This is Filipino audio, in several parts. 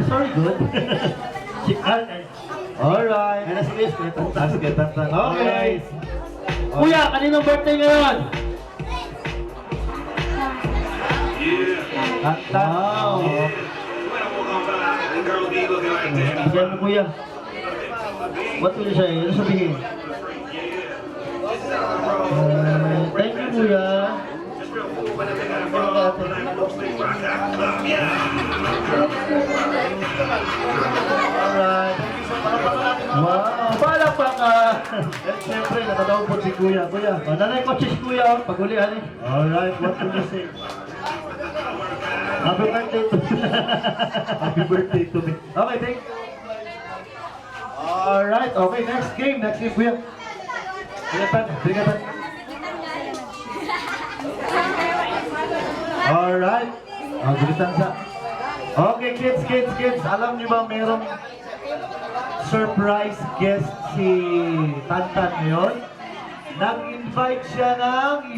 Sorry, good. Alright. Ano si Liz? Kuya Tantan. Sige, tantan. Okay. Kuya, kaninong birthday ngayon? Tantan. Wow. Diyan mo, kuya. What will you say? Ano sabihin? Thank you, kuya. Alright. Wow, palakpakan! At syempre, nakadaw po si Kuya. Kuya. Nanay ko si kuya, pagulihan eh. Alright, what can you say? Happy birthday to Happy birthday to me. Okay, thank you. Alright, okay, next game, Kuya. Brigatan. Alright. Gulitan sa. Okay, kids. Alam niyo ba merong surprise guest si Tantan ngayon? Nag-invite siya ng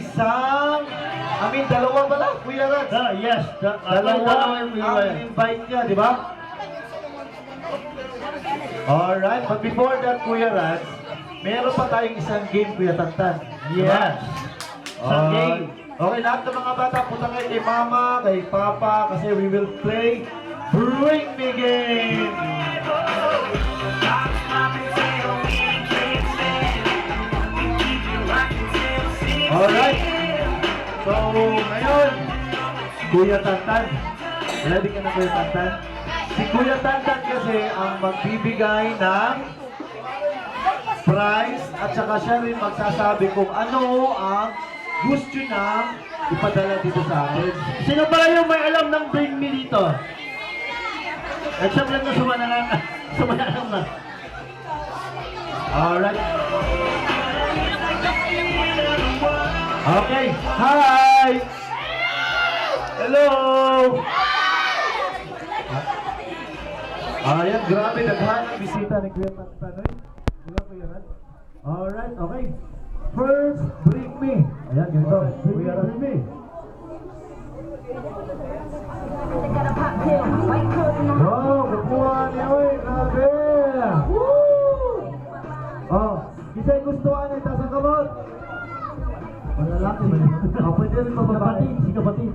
dalawa pala, Kuya Rats. Yes, Dalawa ang invite niya, di ba? Alright, but before that, Kuya Rats, meron pa tayong isang game, Kuya Tantan. Yes. Isang game. Okay, lahat ng mga bata, punta kayo kay Mama, kay Papa, kasi we will play Bring Me Game! Alright. So, ngayon, Kuya Tantan. Ready ka na, Kuya Tantan? Si Kuya Tantan kasi ang magbibigay ng prize at saka siya rin magsasabi kung ano ang gusto na ipadala dito sa akin. Sino pala yung may alam ng Bring Me dito? At siyempre na sumanalang na. Alright. Okay. Hi! Hello! Ayan, grabe. Naghan ang bisita ni Kuya Tantan. Diba, Kuya Ran? Alright, okay. First, Bring Me. Ayan, ganito. Kuya Ran. Bring Me. Wow, kukuha niya, oy. Grabe! Oh, kisa'y gustuhan ay tasang kamot. Malalaki ba niya? Pwede rin mababae. Si kapatid.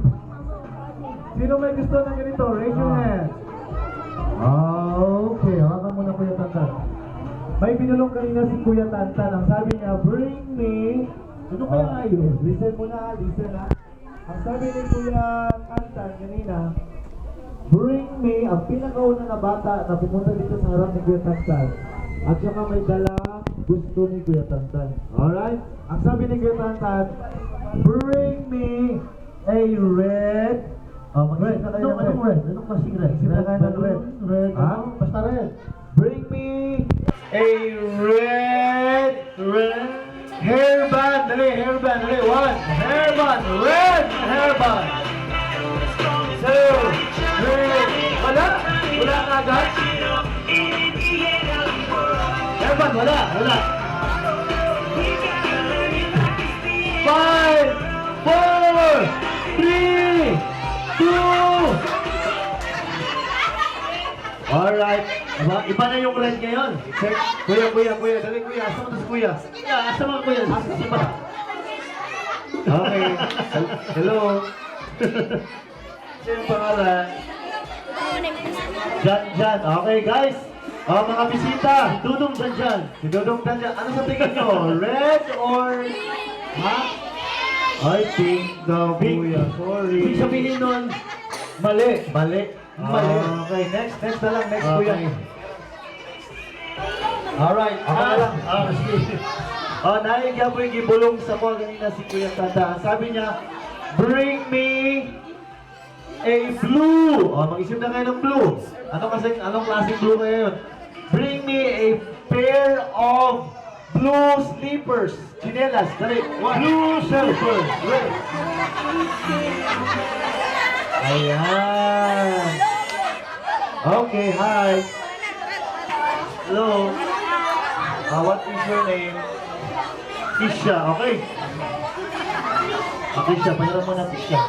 Sino may gusto ng ganito? Raise your hand. Okay, hawakan mo na Kuya Tantan. May binulong kanina si Kuya Tantan. Ang sabi niya, bring me. Ano kaya ayun? Listen mo na, listen ha. Ang sabi ni Kuya Tantan kanina, bring me ang pinakauna na bata na pumunta dito sa harap ni Kuya Tantan. At saka may dala gusto ni Kuya Tantan. Alright? Ang sabi ni Kuya Tantan, bring me a red. Mag-isip na kayo ng red. Anong red? Anong klaseng red? Mag-isip na kayo ng red. Red. Ha? Basta red. Bring me a red hairband. Dali, hairband. Dali, one. Hairband. Red hairband. Two. Three. Wala? Wala ka agad? Hairband, wala. Wala. 5, 4, 3, 2. Alright. Iba na yung red ngayon. Check. Kuya. Dali, Kuya. Asa mo na si Kuya? Asa mga kuya? Asa ba? Okay. Hello. Sino yung pangalan? Jan. Okay, guys. Mga bisita. Dudong dyan. Si Dodong Tanya. Ano sa tingin nyo? Red or... Ha? I think daw, Kuya. Sorry. Ibig sabihin nun, Mali. mali. Okay, next na lang. Next, Kuya. Alright, ako na lang. Sige. Nahing po yung gibulong sa ko kanina si Kuya Tanda. Sabi niya, bring me a blue. Mag-isip na kayo ng blue. Anong klaseng blue kayo yun? Bring me a pair of blue slippers. Chinelas. Dali. Blue slippers. Wait. Ayan. Okay, hi. Hello. What is your name? Kisha, okay? Kisha, pahiram mo na Kisha.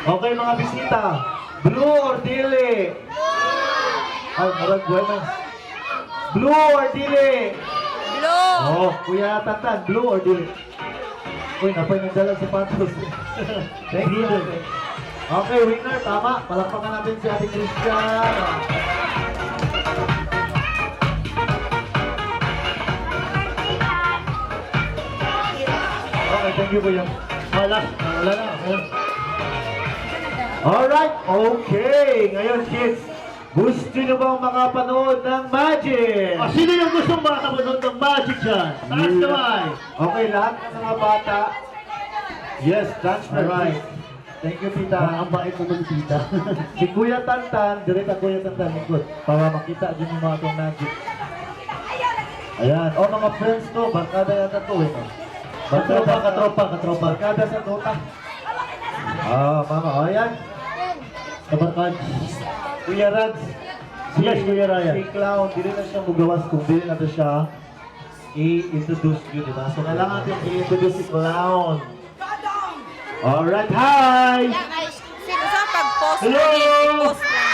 Okay mga bisita. Blue or dili? Ay, marag bueno. Blue or dili? Blue. Oh, Kuya Tantan, blue or dili? Uy, napay nagdala si Patos. Thank you. Okay, winner, tama. Palakpakan natin si Ate Christian. Okay, thank you, Kuya. Wala na. Alright, okay. Ngayon, kids, gusto nyo bang makapanood ng magic? O, sino yung gustong makapanood ng magic dyan? Taas kamay. Okay, lahat ng mga bata. Yes, that's right. Thank you, Tita. Ang bait ko ng tita. Si Kuya Tantan, direct Kuya Tantan, likod. Para makita din yung mga itong magic. Ayan. O, mga friends to, barkada yata to eh. No? Katropa. Barkada sa Dota. Ah, mama. O, ayan. Kabarkad. Kuya Rads. Yes, Kuya Ryan. Si Clown, dili na siya magawas kung dili na siya i-introduce yun, diba? So, kailangan natin i-introduce si Clown. Alright, hi! Yan ay, sino sa pag-post Hello! lagi, i-post lang.